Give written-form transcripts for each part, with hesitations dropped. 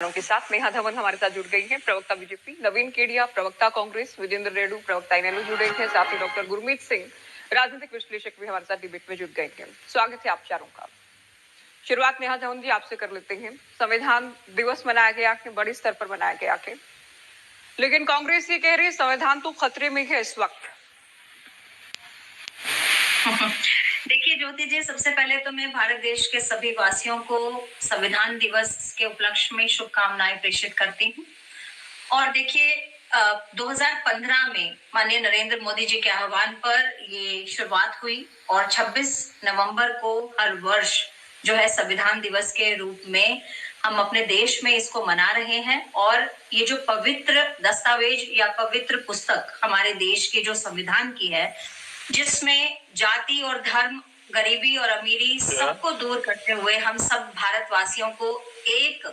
समाचारों के साथ नेहा धवन हमारे साथ जुड़ गई हैं, प्रवक्ता बीजेपी, नवीन केडिया प्रवक्ता कांग्रेस, विजेंद्र रेड्डू प्रवक्ता इनेलो जुड़े हैं, साथ ही डॉक्टर गुरमीत सिंह राजनीतिक विश्लेषक भी हमारे साथ डिबेट में जुट गए हैं। स्वागत है आप चारों का। शुरुआत नेहा धवन जी आपसे कर लेते हैं। संविधान दिवस मनाया गया है, बड़ी स्तर पर मनाया गया है, लेकिन कांग्रेस ये कह रही है संविधान तो खतरे में है इस वक्त। देखिए ज्योति जी, सबसे पहले तो मैं भारत देश के सभी वासियों को संविधान दिवस के उपलक्ष्य में शुभकामनाएं प्रेषित करती हूँ। और देखिए 2015 में माननीय नरेंद्र मोदी जी के आह्वान पर ये शुरुआत हुई और 26 नवंबर को हर वर्ष जो है संविधान दिवस के रूप में हम अपने देश में इसको मना रहे हैं। और ये जो पवित्र दस्तावेज या पवित्र पुस्तक हमारे देश के जो संविधान की है, जिसमें जाति और धर्म, गरीबी और अमीरी सबको दूर करते हुए हम सब भारतवासियों को एक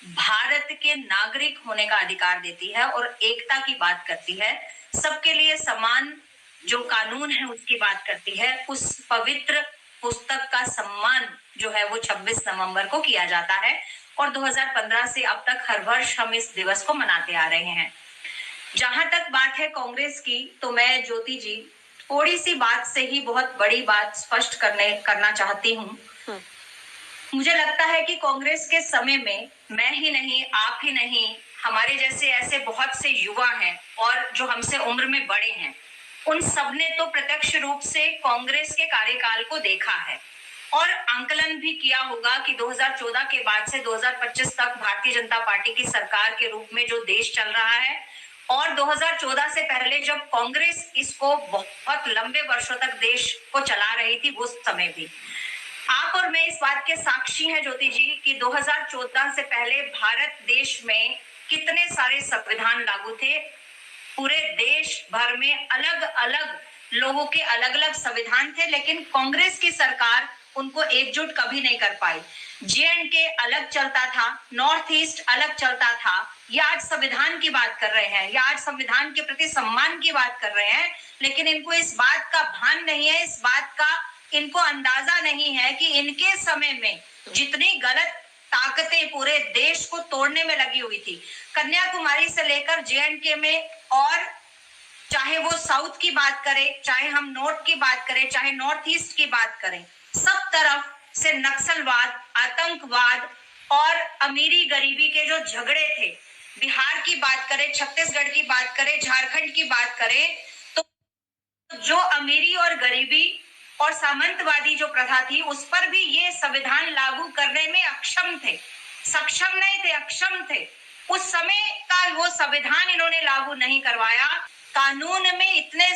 भारत के नागरिक होने का अधिकार देती है और एकता की बात करती है, सबके लिए समान जो कानून है उसकी बात करती है। उस पवित्र पुस्तक का सम्मान जो है वो 26 नवंबर को किया जाता है और 2015 से अब तक हर वर्ष हम इस दिवस को मनाते आ रहे हैं। जहां तक बात है कांग्रेस की, तो मैं ज्योति जी थोड़ी सी बात से ही बहुत बड़ी बात स्पष्ट करना चाहती हूँ। मुझे लगता है कि कांग्रेस के समय में मैं ही नहीं, आप ही नहीं, हमारे जैसे ऐसे बहुत से युवा हैं और जो हमसे उम्र में बड़े हैं, उन सबने तो प्रत्यक्ष रूप से कांग्रेस के कार्यकाल को देखा है और आंकलन भी किया होगा कि 2014 के बाद से 2025 तक भारतीय जनता पार्टी की सरकार के रूप में जो देश चल रहा है और 2014 से पहले जब कांग्रेस इसको बहुत लंबे वर्षों तक देश को चला रही थी, उस समय भी आप और मैं इस बात के साक्षी हैं ज्योति जी कि 2014 से पहले भारत देश में कितने सारे संविधान लागू थे। पूरे देश भर में अलग अलग लोगों के अलग अलग संविधान थे, लेकिन कांग्रेस की सरकार उनको एकजुट कभी नहीं कर पाई। J&K अलग चलता था, नॉर्थ ईस्ट अलग चलता था। ये आज संविधान की बात कर रहे हैं या आज संविधान के प्रति सम्मान की बात कर रहे हैं, लेकिन इनको इस बात का भान नहीं है, इस बात का इनको अंदाजा नहीं है कि इनके समय में जितनी गलत ताकतें पूरे देश को तोड़ने में लगी हुई थी, कन्याकुमारी से लेकर J&K में, और चाहे वो साउथ की बात करें, चाहे हम नॉर्थ की बात करें, चाहे नॉर्थ ईस्ट की बात करें, सब तरफ से नक्सलवाद, आतंकवाद और अमीरी गरीबी के जो झगड़े थे, बिहार की बात करें, छत्तीसगढ़ की बात करें, झारखंड की बात करें, तो जो अमीरी और गरीबी और सामंतवादी जो प्रथा थी उस पर भी ये संविधान लागू करने में अक्षम थे, सक्षम नहीं थे, अक्षम थे। उस समय का वो संविधान इन्होंने लागू नहीं करवाया। कानून में इतने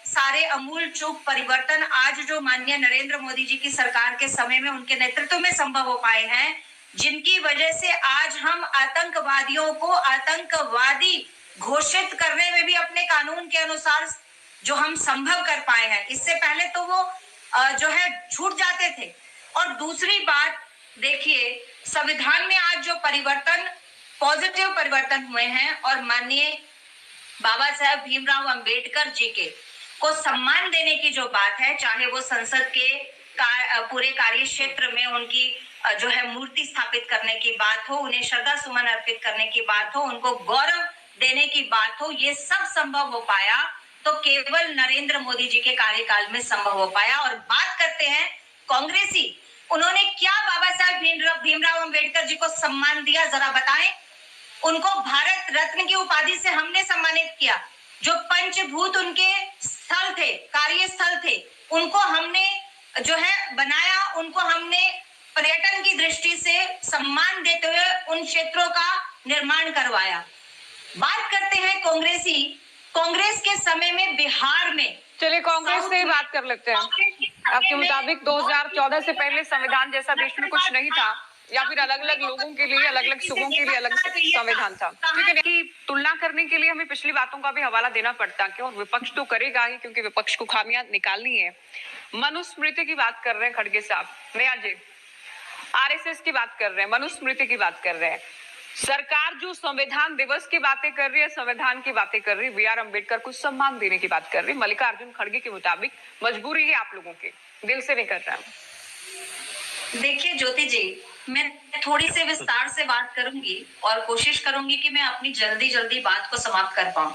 सारे अमूल चूक परिवर्तन आज जो माननीय नरेंद्र मोदी जी की सरकार के समय में उनके नेतृत्व में संभव हो पाए हैं, जिनकी वजह से आज हम आतंकवादियों को आतंकवादी घोषित करने में भी अपने कानून के अनुसार जो हम संभव कर पाए हैं। इससे पहले तो वो जो है छूट जाते थे। और दूसरी बात देखिए, संविधान में आज जो परिवर्तन, पॉजिटिव परिवर्तन हुए हैं और माननीय बाबा साहेब भीमराव अंबेडकर जी के को सम्मान देने की जो बात है, चाहे वो संसद के पूरे कार्य क्षेत्र में उनकी जो है मूर्ति स्थापित करने की बात हो, उन्हें श्रद्धा सुमन अर्पित करने की बात हो, उनको गौरव देने की बात हो, ये सब संभव हो पाया तो केवल नरेंद्र मोदी जी के कार्यकाल में संभव हो पाया। और बात करते हैं कांग्रेसी, उन्होंने क्या बाबा साहेब भीमराव अंबेडकर जी को सम्मान दिया, जरा बताएं। उनको भारत रत्न की उपाधि से हमने सम्मानित किया। जो पंचभूत उनके स्थल थे, कार्यस्थल थे, उनको हमने जो है बनाया, उनको हमने पर्यटन की दृष्टि से सम्मान देते हुए उन क्षेत्रों का निर्माण करवाया। बात करते हैं कांग्रेसी, कांग्रेस के समय में बिहार में, चलिए कांग्रेस से ही बात कर लेते हैं। आपके मुताबिक 2014 से पहले संविधान जैसा देश में कुछ नहीं था, या फिर अलग अलग लोगों के लिए, अलग अलग सुबहों के लिए अलग संविधान था, ठीक है। कि तुलना करने के लिए हमें पिछली बातों का भी हवाला देना पड़ता है, और विपक्ष तो करेगा ही, क्योंकि विपक्ष को खामियां निकालनी है। मनुस्मृति की बात कर रहे हैं खड़गे साहब, नया जी RSS की बात कर रहे हैं, मनुस्मृति की बात कर रहे हैं। सरकार जो संविधान दिवस की बातें कर रही है, संविधान की बातें कर रही है, BR अम्बेडकर को सम्मान देने की बात कर रही है। मल्लिकार्जुन खड़गे के मुताबिक मजबूरी है आप लोगों के, दिल से नहीं कर रहा है। देखिए ज्योति जी, मैं थोड़ी से विस्तार से बात करूंगी और कोशिश करूंगी कि मैं अपनी जल्दी बात को समाप्त कर पाऊं।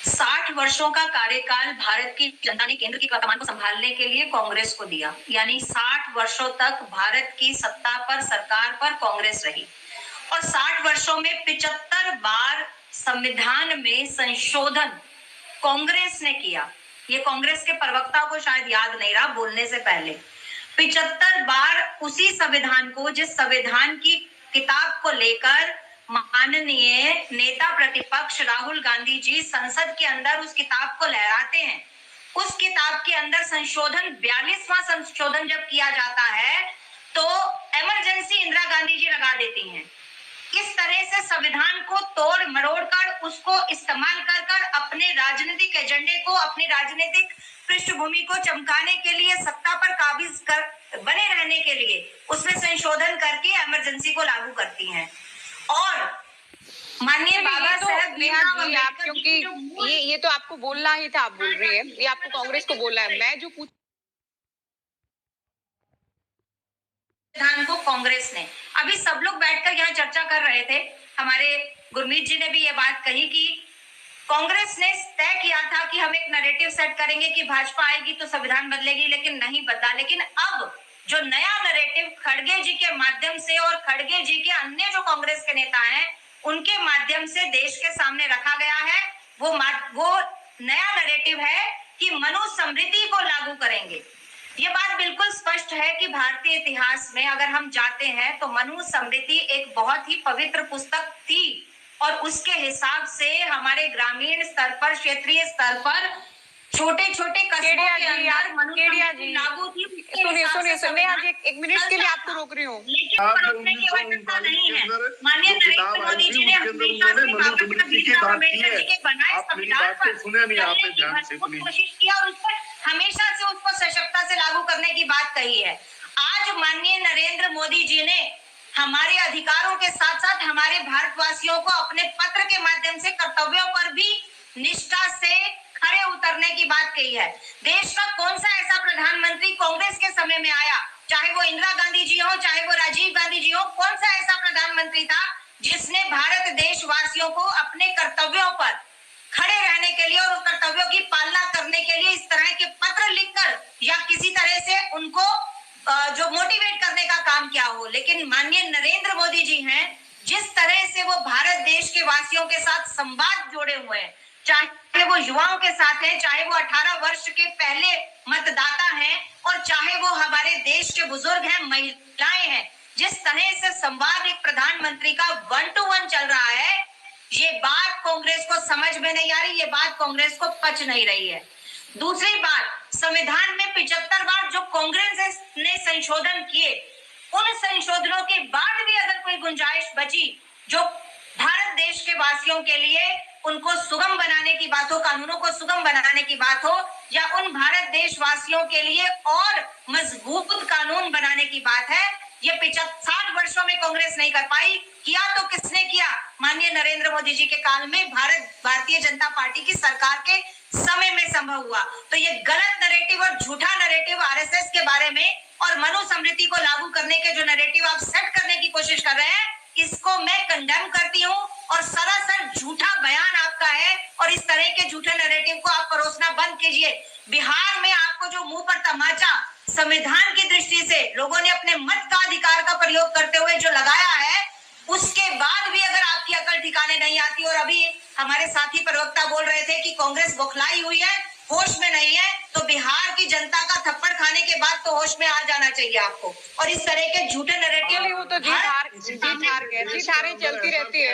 60 वर्षों का कार्यकाल भारत की जनता ने केंद्र की कमान को संभालने के लिए कांग्रेस को दिया, यानी 60 वर्षों तक भारत की सत्ता पर, सरकार पर कांग्रेस रही और 60 वर्षों में 75 बार संविधान में संशोधन कांग्रेस ने किया। ये कांग्रेस के प्रवक्ता को शायद याद नहीं रहा बोलने से पहले। 75 बार उसी संविधान को, जिस संविधान की किताब को लेकर माननीय नेता प्रतिपक्ष राहुल गांधी जी संसद के अंदर उस किताब को लहराते हैं, उस किताब के अंदर संशोधन 42वां संशोधन जब किया जाता है तो इमरजेंसी इंदिरा गांधी जी लगा देती हैं। इस तरह से संविधान को तोड़ मरोड़ कर उसको इस्तेमाल कर अपने राजनीतिक एजेंडे को, अपनी राजनीतिक पृष्ठभूमि को चमकाने के लिए, सत्ता पर काबिज कर बने रहने के लिए उसमें संशोधन करके इमरजेंसी को लागू करती हैं। और माननीय बाबा साहब नेहा जी, आप क्योंकि ये तो आपको बोलना ही था, आप बोल रही है, ये आपको कांग्रेस को बोलना है। मैं जो संविधान को कांग्रेस ने, अभी सब लोग बैठकर यहाँ चर्चा कर रहे थे, हमारे गुरमीत जी ने भी ये बात कही कि कांग्रेस ने तय किया था कि हम एक नैरेटिव सेट करेंगे कि भाजपा आएगी तो संविधान बदलेगी, लेकिन नहीं बदला। लेकिन अब जो नया नैरेटिव खड़गे जी के माध्यम से और खड़गे जी के अन्य जो कांग्रेस के नेता हैं उनके माध्यम से देश के सामने रखा गया है, वो नया नैरेटिव है कि मनुस्मृति को लागू करेंगे। ये बात बिल्कुल स्पष्ट है कि भारतीय इतिहास में अगर हम जाते हैं तो मनुस्मृति एक बहुत ही पवित्र पुस्तक थी और उसके हिसाब से हमारे ग्रामीण स्तर पर, क्षेत्रीय स्तर पर छोटे छोटे कस्बों के अंदर मनुस्मृति लागू थी। सुनिए नेहा जी, एक मिनट के लिए आपको रोक रही हूँ। लेकिन रोकने की आवश्यकता नहीं है। माननीय नरेंद्र मोदी जी ने हमेशा से अम्बेडकर जी के बनाए संविधान पर कोशिश की और उसको हमेशा से उसको सशक्तता से लागू करने की बात कही है। आज माननीय नरेंद्र मोदी जी ने हमारे अधिकारों के साथ साथ हमारे भारतवासियों को अपने पत्र के माध्यम से कर्तव्यों पर भी निष्ठा से खड़े उतरने की बात कही है। देश का कौन सा ऐसा प्रधानमंत्री कांग्रेस के समय में आया, चाहे वो इंदिरा गांधी जी हो, चाहे वो राजीव गांधी जी हो, कौन सा ऐसा प्रधानमंत्री था जिसने भारत देशवासियों को अपने कर्तव्यों पर खड़े रहने के लिए और कर्तव्यों की पालना करने के लिए इस तरह के पत्र लिखकर या किसी तरह से उनको जो मोटिवेट करने का काम किया हो। लेकिन माननीय नरेंद्र मोदी जी हैं, जिस तरह से वो भारत देश के वासियों के साथ संवाद जोड़े हुए हैं, चाहे वो युवाओं के साथ है, चाहे वो 18 वर्ष के पहले मतदाता हैं और चाहे वो हमारे देश के बुजुर्ग हैं, महिलाएं हैं, जिस तरह से संवाद एक प्रधानमंत्री का 1-to-1 चल रहा है, ये बात कांग्रेस को समझ में नहीं आ रही, ये बात कांग्रेस को पच नहीं रही है। दूसरी बात, संविधान में 75 बार जो कांग्रेस ने संशोधन किए, उन संशोधनों के बाद भी अगर कोई गुंजाइश बची जो भारत देश के वासियों के लिए उनको सुगम बनाने की बात हो, कानूनों को सुगम बनाने की बात हो, या उन भारत देशवासियों के लिए और मजबूत कानून बनाने की बात है, ये 60 वर्षों में कांग्रेस नहीं कर पाई। किया तो किसने किया? माननीय नरेंद्र मोदी जी के काल में भारतीय जनता पार्टी की सरकार के समय में संभव हुआ। तो ये गलत नैरेटिव और झूठा नैरेटिव आरएसएस के बारे में और मनुस्मृति को लागू करने के जो नैरेटिव आप सेट करने की कोशिश कर रहे हैं, इसको मैं कंडेम करती हूँ और सरासर झूठा बयान आपका है और इस तरह के झूठे नैरेटिव को आप परोसना बंद कीजिए। बिहार में आपको जो मुंह पर तमाचा संविधान की दृष्टि से लोगों ने अपने मत का अधिकार का प्रयोग करते हुए जो लगाया है, उसके बाद भी अगर आपकी अकल ठिकाने नहीं आती, और अभी हमारे साथी प्रवक्ता बोल रहे थे कि कांग्रेस बौखलाई हुई है, होश में नहीं है, तो बिहार की जनता का थप्पड़ खाने के बाद तो होश में आ जाना चाहिए आपको। और इस तरह के झूठे नैरेटिव वो तो जीत हार चलती रहती है।